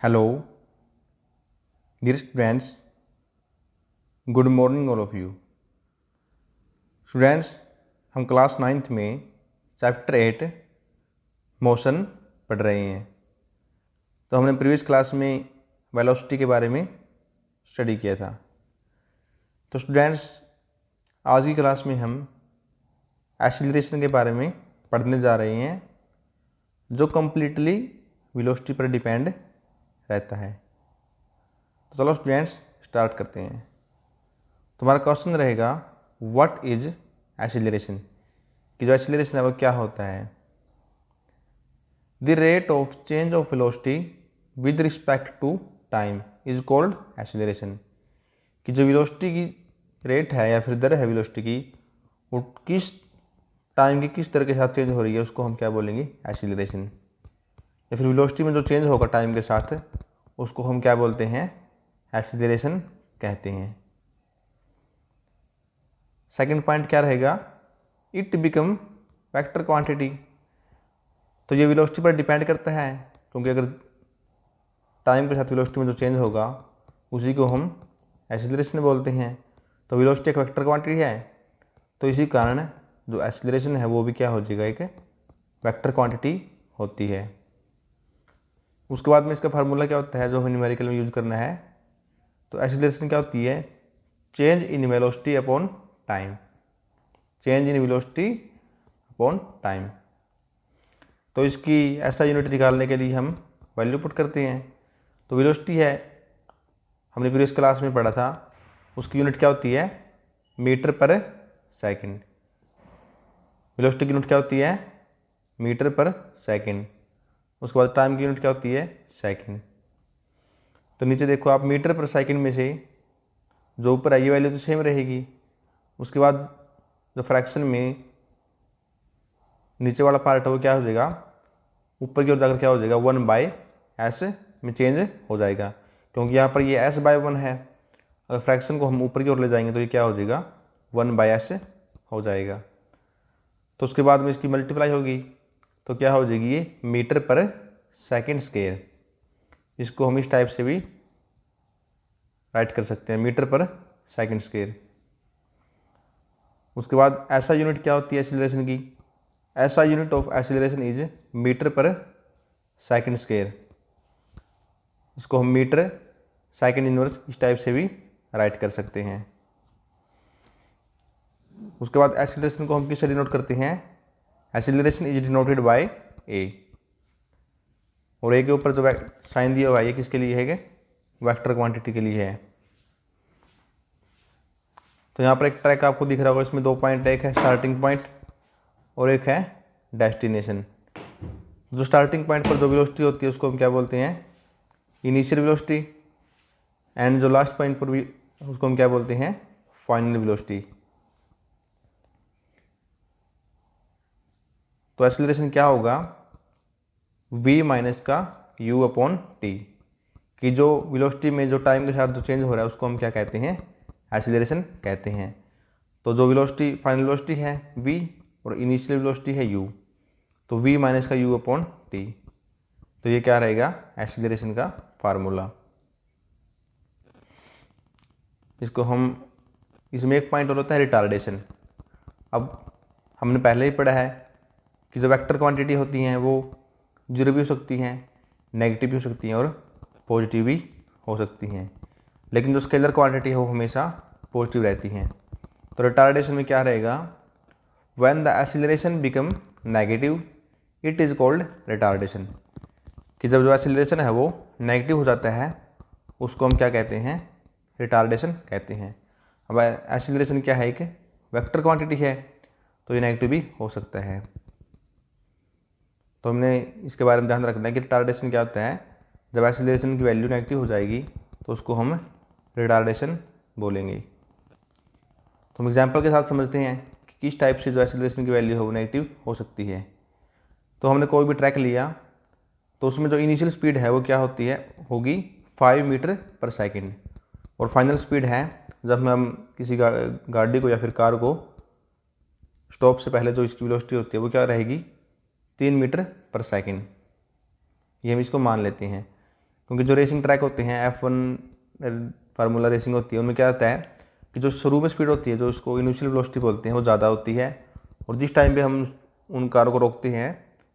Hello dear students, good morning all of you. Students, हम class 9th में chapter 8 motion पढ़ रहे हैं। तो हमने प्रीवियस क्लास में वेलोसिटी के बारे में स्टडी किया था। तो स्टूडेंट्स, आज की क्लास में हम एक्सीलरेशन के बारे में पढ़ने जा रहे हैं, जो कम्प्लीटली वेलोसिटी पर डिपेंड रहता है। तो चलो स्टूडेंट्स स्टार्ट करते हैं। तुम्हारा क्वेश्चन रहेगा व्हाट इज एक्सीलरेशन, कि जो एक्सीलरेशन है वो क्या होता है। The rate of change of velocity with respect to time is called acceleration, कि जो वेलोसिटी की रेट है या फिर दर है वेलोसिटी की, वो किस टाइम की किस दर के साथ चेंज हो रही है, उसको हम क्या बोलेंगे, एक्सीलरेशन। या फिर वेलोसिटी में जो चेंज होगा टाइम के साथ, उसको हम क्या बोलते हैं, एक्सीलरेशन कहते हैं। सेकंड पॉइंट क्या रहेगा, इट बिकम वेक्टर क्वांटिटी। तो ये वेलोसिटी पर डिपेंड करता है, क्योंकि अगर टाइम के साथ वेलोसिटी में जो चेंज होगा उसी को हम एक्सीलरेशन बोलते हैं। तो वेलोसिटी एक वेक्टर क्वांटिटी है, तो इसी कारण जो एक्सीलरेशन है वो भी क्या हो जाएगा, एक वेक्टर क्वांटिटी होती है। उसके बाद में इसका फार्मूला क्या होता है जो हमें न्यूमेरिकल में यूज करना है। तो एक्सीलरेशन क्या होती है, change in velocity upon time, change in velocity upon time. तो इसकी ऐसा यूनिट निकालने के लिए हम वैल्यू पुट करते हैं। तो वेलोसिटी है, हमने प्रीवियस क्लास में पढ़ा था, उसकी यूनिट क्या होती है, मीटर पर सेकंड। वेलोसिटी की यूनिट क्या होती है, मीटर पर सेकंड। उसके बाद टाइम की यूनिट क्या होती है, सेकंड। तो नीचे देखो आप, मीटर पर सेकंड में से जो ऊपर है ये वैल्यू तो सेम रहेगी। उसके बाद जो फ्रैक्शन में नीचे वाला पार्ट है वो क्या हो जाएगा, ऊपर की ओर जाकर क्या हो जाएगा, 1/s में चेंज हो जाएगा, क्योंकि यहाँ पर ये s/1 है। अगर फ्रैक्शन को हम ऊपर की ओर ले जाएंगे तो ये क्या हो जाएगा, 1/s हो जाएगा। तो उसके बाद में इसकी मल्टीप्लाई होगी तो क्या हो जाएगी, ये मीटर पर सेकंड स्क्वायर। इसको हम इस टाइप से भी राइट कर सकते हैं, मीटर पर सेकंड स्क्वायर। उसके बाद ऐसा यूनिट क्या होती है एक्सीलरेशन की, ऐसा unit of acceleration is metre per second square. इसको हम मीटर सेकंड इनवर्स इस टाइप से भी राइट कर सकते हैं। उसके बाद एक्सीलरेशन को हम किससे डिनोट करते हैं, एक्सीलरेशन इज डिनोटेड बाय ए। और ए के ऊपर जो साइन दिया हुआ है ये किसके लिए है, वेक्टर क्वांटिटी के लिए है। तो यहाँ पर एक ट्रैक आपको दिख रहा होगा, इसमें 2 पॉइंट, एक है स्टार्टिंग पॉइंट और एक है डेस्टिनेशन। जो स्टार्टिंग पॉइंट पर जो वेलोसिटी होती है उसको हम क्या बोलते हैं, इनिशियल वेलोसिटी। एंड जो लास्ट पॉइंट पर भी उसको हम क्या बोलते हैं, फाइनल वेलोसिटी। तो एक्सीलरेशन क्या होगा, v माइनस का u अपॉन टी, कि जो वेलोसिटी में जो टाइम के साथ जो चेंज हो रहा है उसको हम क्या कहते हैं, एक्सीलरेशन कहते हैं। तो जो वेलोसिटी फाइनल वेलोसिटी है v और इनिशियल वेलोसिटी है u, तो v माइनस का u अपॉन टी। तो ये क्या रहेगा, एक्सीलरेशन का फार्मूला। इसको हम, इसमें एक पॉइंट और होता है रिटार्डेशन। अब हमने पहले ही पढ़ा है कि जो वेक्टर क्वांटिटी होती हैं वो जीरो भी हो सकती हैं, नेगेटिव भी हो सकती हैं और पॉजिटिव भी हो सकती हैं, लेकिन जो स्केलर क्वांटिटी है वो हमेशा पॉजिटिव रहती हैं। तो रिटार्डेशन में क्या रहेगा, when the acceleration become negative it is called retardation, कि जब जो एक्सीलरेशन है वो नेगेटिव हो जाता है उसको हम क्या कहते हैं, रिटार्डेशन कहते हैं। अब एक्सीलरेशन क्या है, एक वेक्टर क्वांटिटी है, तो ये नेगेटिव भी हो सकता है। तो हमने इसके बारे में ध्यान रखना है कि रिटार्डेशन क्या होता है, जब एक्सीलरेशन की वैल्यू नेगेटिव हो जाएगी तो उसको हम रिटार्डेशन बोलेंगे। तो हम एग्जांपल के साथ समझते हैं कि किस टाइप से जो एक्सीलरेशन की वैल्यू है वो नेगेटिव हो सकती है। तो हमने कोई भी ट्रैक लिया तो उसमें जो इनिशियल स्पीड है वो क्या होती है, होगी 5 मीटर पर सेकेंड, और फाइनल स्पीड है जब हम किसी गाड़ी को या फिर कार को स्टॉप से पहले जो इसकी वेलोसिटी होती है वो क्या रहेगी, 3 मीटर पर सेकेंड। ये हम इसको मान लेते हैं। क्योंकि जो रेसिंग ट्रैक होते हैं F1 फार्मूला रेसिंग होती है, उनमें क्या होता है कि जो शुरू में स्पीड होती है, जो उसको इनिशियल वेलोसिटी बोलते हैं, वो ज़्यादा होती है, और जिस टाइम पे हम उन कारों को रोकते हैं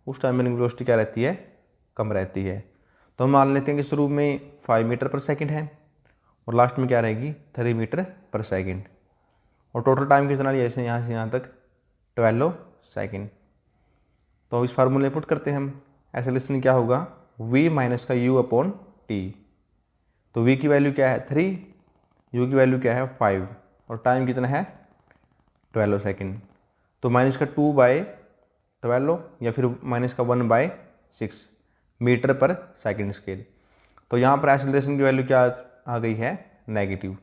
उस टाइम में वेलोसिटी क्या रहती है, कम रहती है। तो हम मान लेते हैं कि शुरू में 5 मीटर पर सेकेंड है और लास्ट में क्या रहेगी 3 मीटर पर सेकेंड, और टोटल टाइम कितना लिया इसने यहाँ से यहाँ तक 12 सेकेंड। तो इस फार्मूले पुट करते हैं हम, एक्सेलरेशन क्या होगा v माइनस का u अपॉन टी। तो v की वैल्यू क्या है 3, u की वैल्यू क्या है 5 और टाइम कितना है 12 सेकेंड। तो माइनस का 2/12 या फिर माइनस का 1/6 मीटर पर सेकेंड स्केल। तो यहाँ पर एक्सेलरेशन की वैल्यू क्या आ गई है नेगेटिव,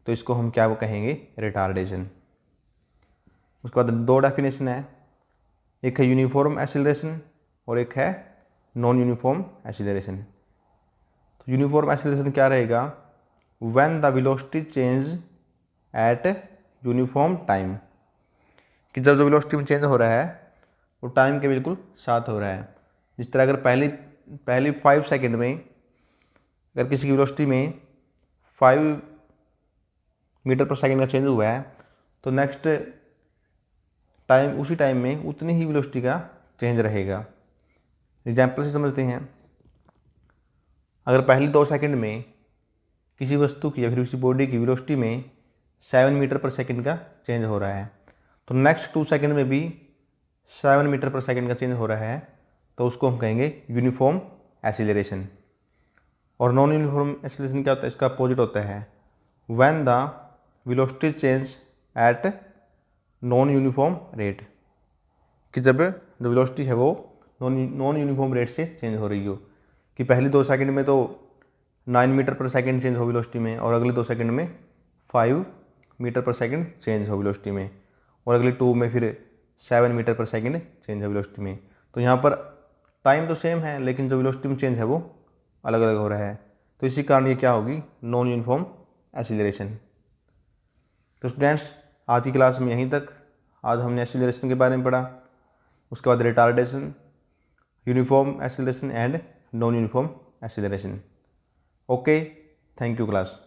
तो इसको हम क्या कहेंगे रिटार्डेशन। उसके बाद दो डेफिनेशन है, एक है यूनिफॉर्म एक्सेलरेशन और एक है नॉन यूनिफॉर्म एक्सेलरेशन। तो यूनिफॉर्म एक्सेलरेशन क्या रहेगा, when the velocity change at uniform time, कि जब जो वेलोसिटी में चेंज हो रहा है वो टाइम के बिल्कुल साथ हो रहा है। जिस तरह अगर पहली 5 सेकेंड में अगर किसी की वेलोसिटी में 5 मीटर पर सेकेंड का चेंज हुआ है, तो नेक्स्ट टाइम उसी टाइम में उतनी ही वेलोसिटी का चेंज रहेगा। एग्जाम्पल से समझते हैं, अगर पहली 2 सेकेंड में किसी वस्तु की या फिर किसी बॉडी की वेलोसिटी में 7 मीटर पर सेकेंड का चेंज हो रहा है, तो नेक्स्ट 2 सेकेंड में भी 7 मीटर पर सेकेंड का चेंज हो रहा है, तो उसको हम कहेंगे यूनिफॉर्म एक्सीलरेशन। और नॉन यूनिफॉर्म एक्सीलरेशन क्या होता है, इसका अपोजिट होता है when the velocity change at non uniform rate, कि जब जो वेलोसिटी है वो नॉन यूनिफॉर्म रेट से चेंज हो रही हो, कि पहली 2 सेकेंड में तो 9 मीटर पर सेकेंड चेंज हो वेलोसिटी में, और अगले 2 सेकेंड में 5 मीटर पर सेकेंड चेंज हो वेलोसिटी में, और अगले 2 में फिर 7 मीटर पर सेकेंड चेंज हो वेलोसिटी में। तो यहाँ पर टाइम तो सेम है लेकिन जो वेलोसिटी में चेंज है वो अलग अलग हो रहा है, तो इसी कारण ये क्या होगी नॉन यूनिफॉर्म एक्सीलरेशन। तो स्टूडेंट्स आज की क्लास में यहीं तक। आज हमने एक्सीलरेशन के बारे में पढ़ा, उसके बाद retardation, uniform acceleration and non uniform acceleration. Okay, thank you class.